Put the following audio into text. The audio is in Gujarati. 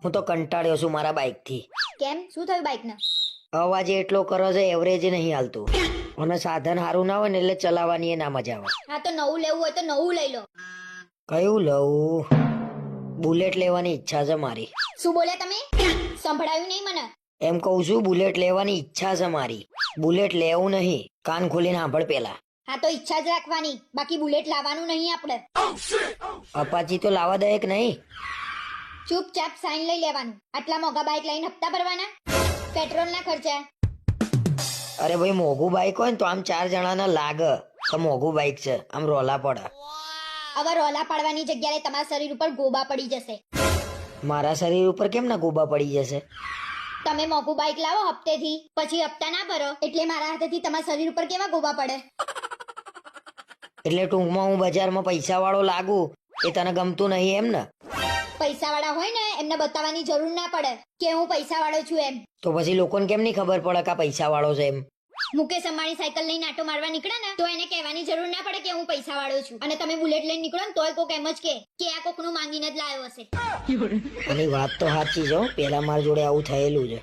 હું તો કંટાળ્યો છું મારા બાઇક થી. કેમ, શું થયું બાઇક ને? અવાજ એટલો કરો છે, એવરેજ નહીં હાલતું. અને સાધન સારું ના હોય ને એટલે ચલાવવાની એ ના મજા આવે. હા તો નવું લેવું હોય તો નવું લઈ લો. કયું લઉં? બુલેટ લેવાની ઈચ્છા છે મારી. શું બોલ્યા તમે? સંભળાયું નહીં મને. એમ કહું છું, બુલેટ લેવાની ઈચ્છા છે મારી. બુલેટ લેવું નહીં, કાન ખોલીને સાંભળ પેલા. હા તો ઈચ્છા જ રાખવાની, બાકી બુલેટ લાવવાનું નહીં આપણે. અપાચી તો લાવવા દે કે નહીં? ચૂપચાપ સાઈન લઈ લેવાનું. આટલા મોંઘા બાઇક લઈને હપ્તા ભરવાના, પેટ્રોલ ના ખર્ચા. અરે ભાઈ, મોંઘું બાઇક હોય ને તો આમ 4 જણાના લાગે તો મોંઘું બાઇક છે, આમ રોલા પડે. હવે રોલા પાડવાની જગ્યાએ તમારા શરીર ઉપર ગોબા પડી જશે. મારા શરીર ઉપર કેમ ના ગોબા પડી જશે? તમે મોંઘું બાઇક લાવો હપ્તેથી, પછી હપ્તા ના ભરો એટલે મારા હાથેથી તમારા શરીર ઉપર કેવા ગોબા પડે. એટલે ટૂંકમાં હું બજારમાં પૈસા વાળો લાગુ એ તને ગમતું નહીં એમ ને? પૈસા વાળા હોય ને એમને બતાવવાની જરૂર ના પડે કે હું પૈસા વાળો છું એમ. તો પછી લોકોને કેમ નહીં ખબર પડે કે આ પૈસા વાળો છે એમ? મુકેશ અંબાણી સાયકલ લઈને આટો મારવા નીકળે ને તો એને કહેવાની જરૂર ના પડે કે હું પૈસા વાળો છું. અને તમે બુલેટ લઈને નીકળો ને તોય કોક એમ જ કે આ કોકનું માંગીને જ લાવ્યો હશે. આની વાત તો સાચી છે હો, પેલા મારા જોડે આવું થયેલું છે.